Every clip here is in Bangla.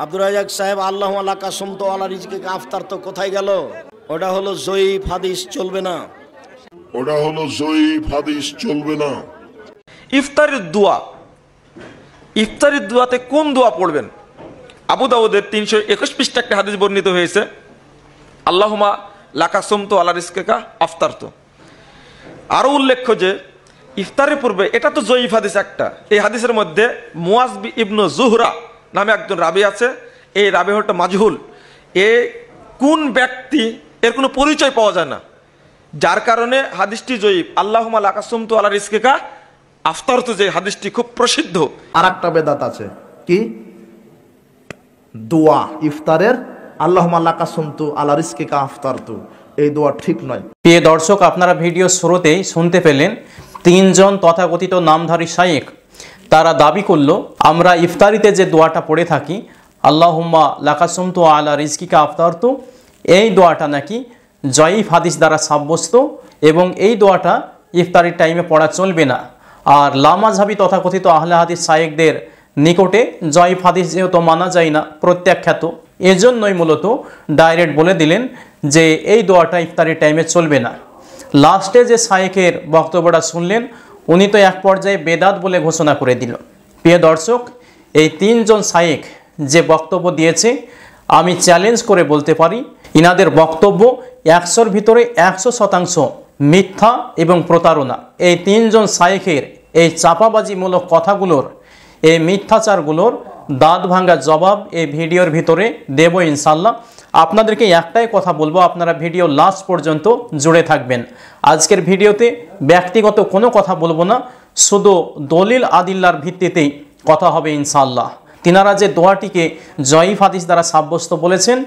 আব্দুর রাজ্জাক সাহেব আল্লাহু আলা কাসম তো আলা রিজকে আফতার তো কোথায় গেল? ওটা হলো জয়ীফ হাদিস, চলবে না। ওটা হলো জয়ীফ হাদিস, চলবে না। ইফতারের দোয়া, ইফতারের দোয়াতে কোন দোয়া পড়বেন? আবু দাউদের 321 পৃষ্ঠা একটা হাদিস বর্ণিত হয়েছে, আল্লাহুম্মা লাকা সুমতু আলা রিজকিকা আফতারতু। আরো উল্লেখ্য যে ইফতারের পূর্বে, এটা তো জয়ীফ হাদিস একটা, এই হাদিসের মধ্যে মুয়াজ ইবনু জুহরা নামে একজন রাবি আছে। এই রাবি হলটা মাজহুল, এ কোন ব্যক্তি এর কোনো পরিচয় পাওয়া যায় না, যার কারণে হাদিসটি জয়ীফ। আল্লাহুম্মা লাকা সুমতু আলা রিজকিকা আফতারতু, যে হাদিসটি খুব প্রসিদ্ধ। আর একটা বেদাত আছে, কি? দোয়া ইফতারের, আল্লাহুম্মা লাকা সুমতু আলা রিজকিকা আফতারতু, এই দোয়া ঠিক নয়। প্রিয় দর্শক, আপনারা ভিডিও শুরুতেই শুনতে পেলেন তিনজন তথাকথিত নামধারী শায়েখ তারা দাবি করলো আমরা ইফতারিতে যে দোয়াটা পড়ে থাকি আল্লাহুম্মা লাকা সুমতু আলা রিজকিকা আফতারতু, এই দোয়াটা নাকি জয়ীফ হাদিস দ্বারা সাব্যস্ত এবং এই দোয়াটা ইফতারির টাইমে পড়া চলবে না। আর লামাযহাবী তথাকথিত আহলে হাদিস শায়েখদের নিকটে জয়ীফ হাদিস যেহেতু মানা যায় না, প্রত্যাখ্যাত, এজন্যই মূলত ডাইরেক্ট বলে দিলেন যে এই দোয়াটা ইফতারির টাইমে চলবে না। লাস্টে যে শায়েখের বক্তব্যটা শুনলেন, উনি তো এক পর্যায়ে বেদাত বলে ঘোষণা করে দিল। প্রিয় দর্শক, এই তিনজন শায়েখ যে বক্তব্য দিয়েছে, আমি চ্যালেঞ্জ করে বলতে পারি ইনাদের বক্তব্য 100-র ভিতরে 100% মিথ্যা এবং প্রতারণা। এই তিনজন শায়েখের এই চাপাবাজিমূলক কথাগুলোর, এই মিথ্যাচারগুলোর দাঁত ভাঙ্গা জবাব এই ভিডিওর ভিতরে দেব ইনশাল্লাহ। আপনাদেরকে একটাই কথা বলবো, আপনারা ভিডিও লাস্ট পর্যন্ত জুড়ে থাকবেন। আজকের ভিডিওতে ব্যক্তিগত কোনো কথা বলবো না, শুধু দলিল আদিল্লার ভিত্তিতেই কথা হবে ইনশাল্লাহ। তিনারা যে দোয়াটিকে জয়ীফ হাদিস দ্বারা সাব্যস্ত বলেছেন,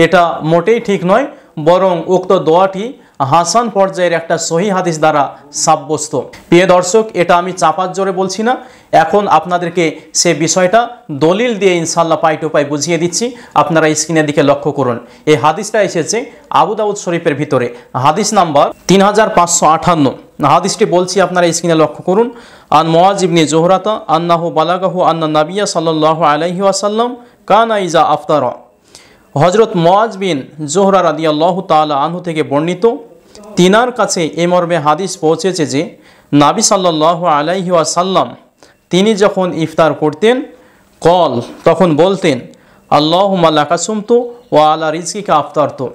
এটা মোটেই ঠিক নয়, বরং উক্ত দোয়াটি হাসান পর্যায়ের একটা সহিহ হাদিস দ্বারা সাব্যস্ত। প্রিয় দর্শক, এটা আমি চাপার জোরে বলছি না, এখন আপনাদেরকে সে বিষয়টা দলিল দিয়ে ইনশাল্লাহ পাই টু পাই বুঝিয়ে দিচ্ছি। আপনারা স্ক্রিনের দিকে লক্ষ্য করুন। এই হাদিসটা এসেছে আবু দাউদ শরীফের ভিতরে, হাদিস নাম্বার 3558। হাদিসটি বলছি, আপনারা স্ক্রিনে লক্ষ্য করুন। আন মুআজ ইবনে জুহরাতা আন্নাহু বালাগাহু আন্না নাবিয়্যা সাল্লাল্লাহু আলাইহি ওয়াসাল্লাম কানা ইজা আফতারা। হযরত মুআজ বিন জোহরা রাদিয়াল্লাহু তাআলা আনহু থেকে বর্ণিত, তিনার কাছে এ মর্মে হাদিস পৌঁছেছে যে নবী সাল্লাল্লাহু আলাইহি ওয়াসাল্লাম তিনি যখন ইফতার করতেন তখন বলতেন আল্লাহুম্মা লাকা সুমতু ওয়া আলা রিজকিকা আফতারতু।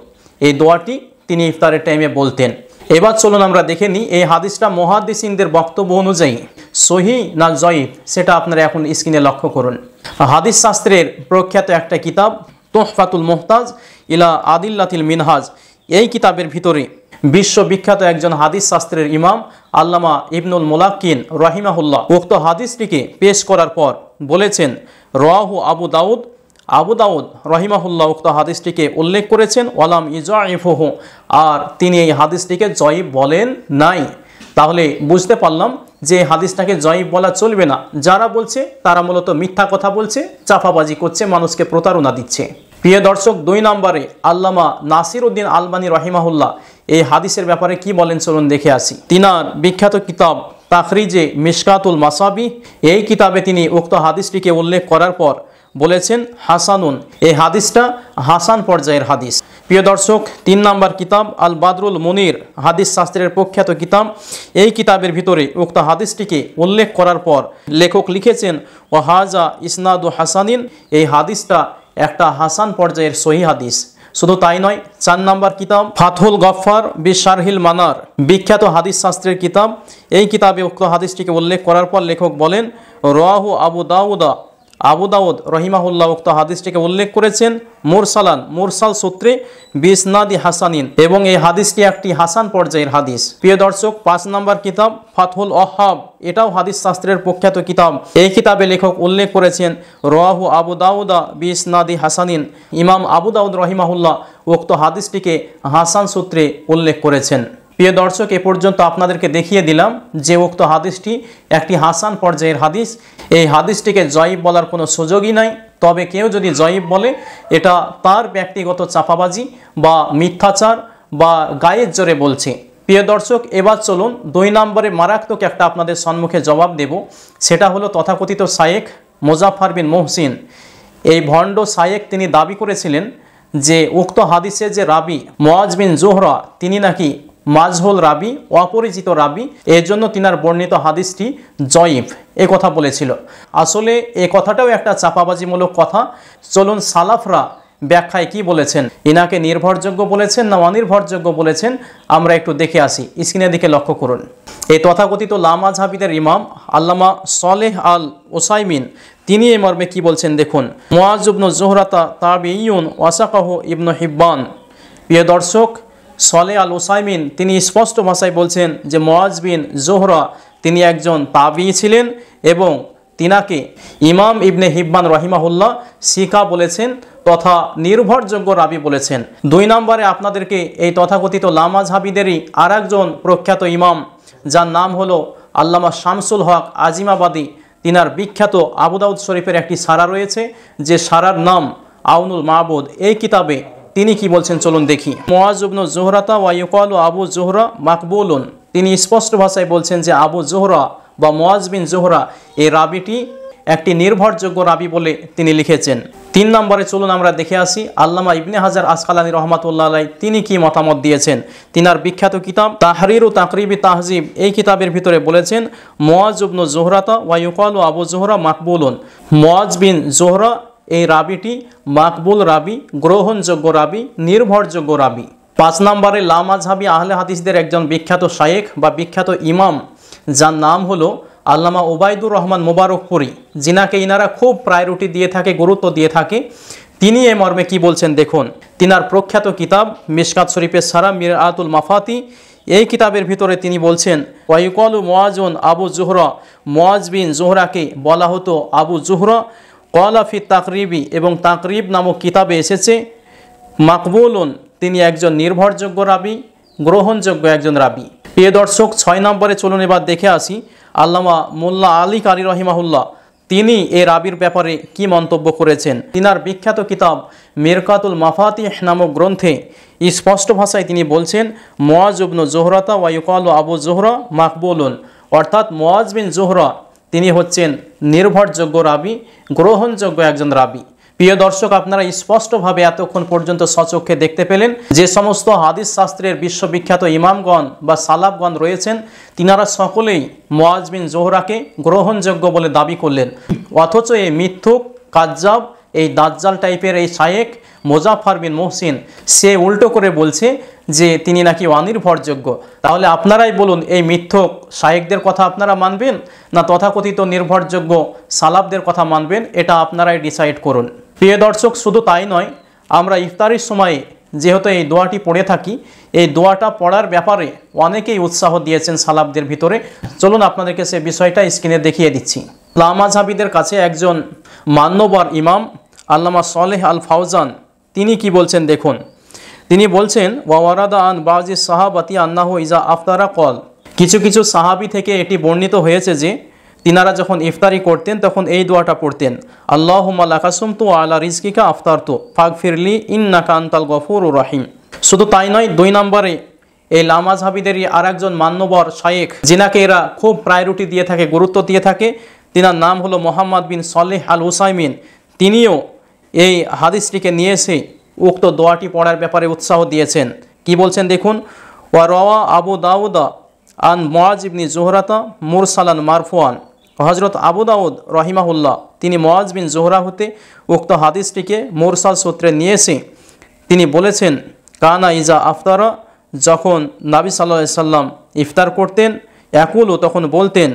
এই দোয়াটি তিনি ইফতারের টাইমে বলতেন। এবার চলুন আমরা দেখে নিই এই হাদিসটা মুহাদ্দিসিনদের বক্তব্য অনুযায়ী সহিহ না জয়ীফ, সেটা আপনারা এখন স্ক্রিনে লক্ষ্য করুন। হাদিস শাস্ত্রের প্রখ্যাত একটা কিতাব তুহফাতুল মুহতাজ ইলা আদিল্লাতিল মিনহাজ, এই কিতাবের ভিতরে বিশ্ববিখ্যাত একজন হাদিস শাস্ত্রের ইমাম আল্লামা ইবনুল মুলাক্কিন রাহিমাহুল্লাহ উক্ত হাদিসটিকে পেশ করার পর বলেছেন রাওয়াহু আবু দাউদ। আবু দাউদ রাহিমাহুল্লাহ উক্ত হাদিসটিকে উল্লেখ করেছেন ওয়ালাম ইজাইফুহু, আর তিনি এই হাদিসটিকে জয়ীফ বলেন নাই। তাহলে বুঝতে পারলাম যে হাদিসটাকে জয়ীফ বলা চলবে না। যারা বলছে তারা মূলত মিথ্যা কথা বলছে, চাপাবাজি করছে, মানুষকে প্রতারণা দিচ্ছে। প্রিয় দর্শক, 2 নম্বরে আল্লামা নাসিরউদ্দিন আলবানী রাহিমাহুল্লাহ এই হাদিসের ব্যাপারে কি বলেন চলুন দেখে আসি। তিনার বিখ্যাত কিতাব তাখরিজে মিশকাতুল মাসাবি, এই কিতাবে তিনি উক্ত হাদিসটিকে উল্লেখ করার পর বলেছেন হাসানুন, এই হাদিসটা হাসান পর্যায়ের হাদিস। প্রিয় দর্শক, 3 নম্বর কিতাব আল বাদরুল মুনির, হাদিস শাস্ত্রের প্রখ্যাত কিতাব, এই কিতাবের ভিতরে উক্ত হাদিসটিকে উল্লেখ করার পর লেখক লিখেছেন ওয়াহাজা ইসনাদু হাসানিন, এই হাদিসটা একটা হাসান পর্যায়ের সহিহ হাদিস। শুধু তাই নয়, 4 নম্বর কিতাব ফাতহুল গফফার বিশারহিল মানার, বিখ্যাত হাদিস শাস্ত্রের কিতাব, এই কিতাবে উক্ত হাদিসটিকে উল্লেখ করার পর লেখক বলেন রাওয়াহু আবু দাউদ রহিমাহুল্লাহ উক্ত হাদিসটিকে উল্লেখ করেছেন মুরসালান, মুরসাল সূত্রে বিসনাদি হাসানিন, এবং এই হাদিসটি একটি হাসান পর্যায়ের হাদিস। প্রিয় দর্শক, 5 নম্বর কিতাব ফাতহুল ওয়াহাব, এটাও হাদিস শাস্ত্রের প্রখ্যাত কিতাব, এই কিতাবে লেখক উল্লেখ করেছেন রাওয়াহু আবু দাউদা বিসনাদি হাসানিন, ইমাম আবু দাউদ রহিমাহুল্লাহ উক্ত হাদিসটিকে হাসান সূত্রে উল্লেখ করেছেন। প্রিয় দর্শক, এ পর্যন্ত আপনাদেরকে দেখিয়ে দিলাম যে উক্ত হাদিসটি একটি হাসান পর্যায়ের হাদিস। এই হাদিসটিকে জয়ীফ বলার কোনো সুযোগই নাই। তবে কেউ যদি জয়ীফ বলে, এটা তার ব্যক্তিগত চাপাবাজি বা মিথ্যাচার বা গায়ের জোরে বলছে। প্রিয় দর্শক, এবার চলুন 2 নম্বরে মারাত্মক একটা আপনাদের সম্মুখে জবাব দেব। সেটা হলো তথাকথিত শায়েখ মুজাফফর বিন মুহসিন, এই ভণ্ড শায়েখ তিনি দাবি করেছিলেন যে উক্ত হাদিসে যে রাবি মুআজ বিন জোহরা তিনি নাকি মাজহুল রাবি, অপরিচিত রাবি, এর জন্য তিনার বর্ণিত হাদিসটি জয়ীফ এ কথা বলেছিল। আসলে এ কথাটাও একটা চাপাবাজিমূলক কথা। চলুন সালাফরা ব্যাখ্যায় কি বলেছেন, ইনাকে নির্ভরযোগ্য বলেছেন না অনির্ভরযোগ্য বলেছেন, আমরা একটু দেখে আসি। স্ক্রিনের দিকে লক্ষ্য করুন। এই তথাকথিত লামাযহাবিদের ইমাম আল্লামা সলেহ আল ওসাইমিন তিনি এই মর্মে কি বলছেন দেখুন। মুআজ ইবনু জোহরাতা তাবিঈউন ওয়াসাকাহু ইবনু হিব্বান। প্রিয় দর্শক, সলেহ আল ওসাইমিন তিনি স্পষ্ট ভাষায় বলছেন যে মুআজ বিন জোহরা তিনি একজন তাবিঈ ছিলেন এবং তিনাকে ইমাম ইবনে হিব্বান রহিমাহুল্লাহ সিকা বলেছেন তথা নির্ভরযোগ্য রাবি বলেছেন। 2 নম্বরে আপনাদেরকে এই তথাকথিত লামাযহাবিদেরই আর একজন প্রখ্যাত ইমাম যার নাম হলো আল্লামা শামসুল হক আজিমাবাদী, তিনার বিখ্যাত আবু দাউদ শরীফের একটি সারা রয়েছে যে সারার নাম আউনুল মাবুদ। এই কিতাবে তিনি কি বলছেন চলুন দেখি। মুআজ ইবনু জোহরাতা ওয়া ইউকালু আবু জোহরা মাকবুলুন। তিনি স্পষ্ট ভাষায় বলছেন যে আবু জোহরা বা মুআজ বিন জোহরা এই রাবিটি একটি নির্ভরযোগ্য রাবি বলে তিনি লিখেছেন। 3 নম্বরে চলুন আমরা দেখে আসি আল্লামা ইবনে হাজার আসকালানী রহমাতুল্লাহ আলাইহি তিনি কি মতামত দিয়েছেন। তিনার বিখ্যাত কিতাব তাহরির ও তাকরিবি তাহজিব এই কিতাবের ভিতরে বলেছেন মুআজ ইবনু জোহরাতা ওয়া ইউকালু আবু জোহরা মাকবুলুন। মুআজ বিন জোহরা এই রাবিটি মাকবুল রাবি, গ্রহণযোগ্য রাবি, নির্ভরযোগ্য রাবি। 5 নম্বরে লামাযহাবি আহলে হাদিসদের একজন বিখ্যাত শায়েখ বা বিখ্যাত ইমাম যার নাম হলো আল্লামা উবাইদুর রহমান মুবারকপুরি, যিনাকে ইনারা খুব প্রায়োরিটি দিয়ে থাকে, গুরুত্ব দিয়ে থাকে। তিনি এই মর্মে কি বলছেন দেখুন। তিনার প্রখ্যাত কিতাব মিশকাত শরীফের সারা মিরআতুল মাফাতি এই কিতাবের ভিতরে তিনি বলছেন ওয়াইকালু মুআজুন আবু জোহরা, মুআজ বিন জোহরাকে বলা হতো আবু জোহরা। ক্বালা ফি তাকরিবি এবং তাকরিব নামক কিতাবে এসেছে মাকবুলুন, তিনি একজন নির্ভরযোগ্য রাবি, গ্রহণযোগ্য একজন রাবি। প্রিয় দর্শক, 6 নম্বরে চলুন এবার দেখে আসি আল্লামা মোল্লা আলী কারি রহিমাহুল্লাহ তিনি এই রাবির ব্যাপারে কি মন্তব্য করেছেন। তিনার বিখ্যাত কিতাব মিরকাতুল মাফাতিহ নামক গ্রন্থে স্পষ্ট ভাষায় তিনি বলছেন মুআজ ইবনু জোহরাতা ওয়া ইউকালু আবু জোহরা মাকবুলুন, অর্থাৎ মুআজ বিন জোহরা তিনি হচ্ছেন নির্ভরযোগ্য রাবি, গ্রহণযোগ্য একজন রাবি। প্রিয় দর্শক, আপনারা স্পষ্টভাবে এতক্ষণ পর্যন্ত সচক্ষে দেখতে পেলেন যে সমস্ত হাদিস শাস্ত্রের বিশ্ববিখ্যাত ইমামগণ বা সালাফগণ রয়েছেন তিনারা সকলেই মুআজ বিন জোহরাকে গ্রহণযোগ্য বলে দাবি করলেন, অথচ এই মিথ্যুক কাজ্জাব এই দাজ্জাল টাইপের এই শায়েখ মোজাফফর বিন মুহসিন সে উল্টো করে বলছে যে তিনি নাকি অনির্ভরযোগ্য। তাহলে আপনারাই বলুন এই মিথ্যুক শায়েখদের কথা আপনারা মানবেন না তথাকথিত নির্ভরযোগ্য সালাফদের কথা মানবেন, এটা আপনারাই ডিসাইড করুন। প্রিয় দর্শক, শুধু তাই নয়, আমরা ইফতারির সময়ে যেহেতু এই দোয়াটি পড়ে থাকি, এই দোয়াটা পড়ার ব্যাপারে অনেকেই উৎসাহ দিয়েছেন সালাফদের ভিতরে। চলুন আপনাদেরকে সে বিষয়টা স্ক্রিনে দেখিয়ে দিচ্ছি। লামাযহাবিদের কাছে একজন মান্যবর ইমাম আল্লামা সলেহ আল ফাউজান তিনি কি বলছেন দেখুন। তিনি বলছেন ওয়ারাদা আন বাজি সাহাবাতি আন্নাহু ইজা আফতারা কল, কিছু কিছু সাহাবি থেকে এটি বর্ণিত হয়েছে যে তিনারা যখন ইফতারি করতেন তখন এই দোয়াটা পড়তেন আল্লাহুম্মা লাকা সুমতু আলা রিজকিকা আফতারতু ফাগফিরলি ইন্নাকা আনতাল গফুরুর রহিম। শুধু তাই নয়, 2 নম্বরে এই লামাযহাবিদেরই আর একজন মান্যবর শায়েখ যিনাকে এরা খুব প্রায়োরিটি দিয়ে থাকে, গুরুত্ব দিয়ে থাকে, তিনার নাম হলো মোহাম্মদ বিন সলেহ আল ওসাইমিন। তিনিও এই হাদিসটিকে নিয়ে এসে উক্ত দোয়াটি পড়ার ব্যাপারে উৎসাহ দিয়েছেন। কি বলছেন দেখুন। ওয়া রাওয়া আবু দাউদা আন মুআজ ইবনে জোহরাতা মুরসালান মারফুআন, হযরত আবু দাউদ রহিমাহুল্লাহ তিনি মুআজ বিন জোহরা হতে উক্ত হাদিসটিকে মুরসাল সূত্রে নিয়ে এসে তিনি বলেছেন কানা ইজা আফতারা, যখন নবী সাল্লাল্লাহু আলাইহি সাল্লাম ইফতার করতেন ইয়াকুলু তখন বলতেন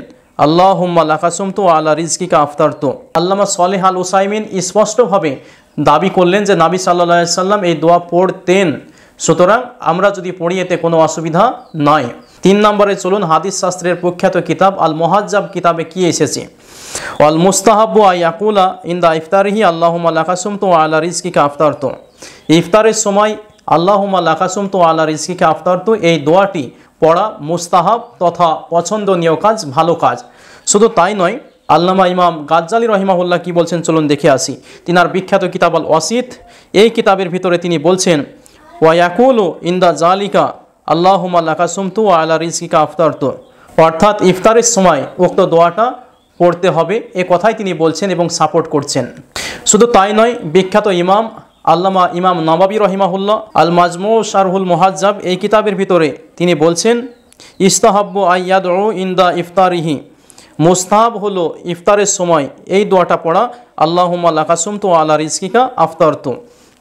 আল্লাহুম্মা লাকা সুমতু আলা রিজকিকা আফতারতু। আল্লামা সলেহ আল ওসাইমিন স্পষ্টভাবে দাবি করলেন যে নবী সাল্লাল্লাহু আলাইহি সাল্লাম এই দোয়া পড়তেন, সুতরাং আমরা যদি পড়ি এতে কোনো অসুবিধা নয়। 3 নম্বরে চলুন হাদিস শাস্ত্রের প্রখ্যাত কিতাব আল মুহাজ্জাব কিতাবে কি এসেছে। ওয়াল মুস্তাহাব্বু আয়াকুলা ইনদা ইফতারিহি আল্লাহুম্মা লাকা সুমতু আলা রিজকিকা আফতারতু, ইফতারের সময় আল্লাহুম্মা লাকা সুমতু আলা রিজকিকা আফতারতু এই দোয়াটি পড়া মুস্তাহাব তথা পছন্দনীয় কাজ, ভালো কাজ। শুধু তাই নয়, আল্লামা ইমাম গাজ্জালি রহিমাহুল্লাহ কি বলছেন চলুন দেখে আসি। তিনার বিখ্যাত কিতাব আল ওয়াসিত এই কিতাবের ভিতরে তিনি বলছেন ওয়া ইয়াকুলু ইনদা জালিকা আল্লাহুম্মা লাকা সুমতু আলা রিজকিকা আফতারতু, অর্থাৎ ইফতারের সময় উক্ত দোয়াটা পড়তে হবে, এ কথাই তিনি বলছেন এবং সাপোর্ট করছেন। শুধু তাই নয়, বিখ্যাত ইমাম আল্লামা ইমাম নবাবী রহিমাহুল্লাহ আল মাজমু শারহুল মুহাজ্জাব এই কিতাবের ভিতরে তিনি বলছেন, ইস্তাহাব্বু আইয়াদউ ইনদা ইফতারিহি, মুস্তাহাব হলো ইফতারের সময় এই দোয়াটা পড়া, আল্লাহুম্মা লাকা সুমতু আলা রিজকিকা আফতারতু।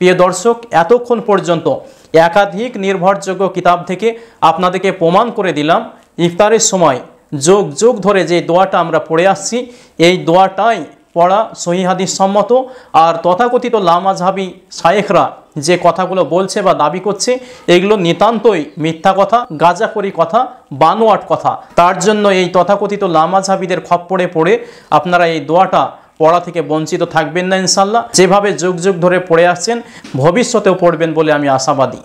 প্রিয় দর্শক, এতক্ষণ পর্যন্ত একাধিক নির্ভরযোগ্য কিতাব থেকে আপনাদেরকে প্রমাণ করে দিলাম ইফতারের সময় যুগ যুগ ধরে যে দোয়াটা আমরা পড়ে আসছি এই দোয়াটাই পড়া সহিহ হাদিস সম্মত। আর তথাকথিত লামাযহাবী শায়েখরা যে কথাগুলো বলছে বা দাবি করছে এগুলো নিতান্তই মিথ্যা কথা, গাঁজাখড়ি কথা, বানোয়াট কথা। তার জন্য এই তথাকথিত লামাযহাবীদের খপ্পরে পড়ে আপনারা এই দোয়াটা পড়া থেকে বঞ্চিত থাকবেন না ইনশাল্লাহ। যেভাবে যুগ যুগ ধরে পড়ে আসছেন ভবিষ্যতেও পড়বেন বলে আমি আশাবাদী।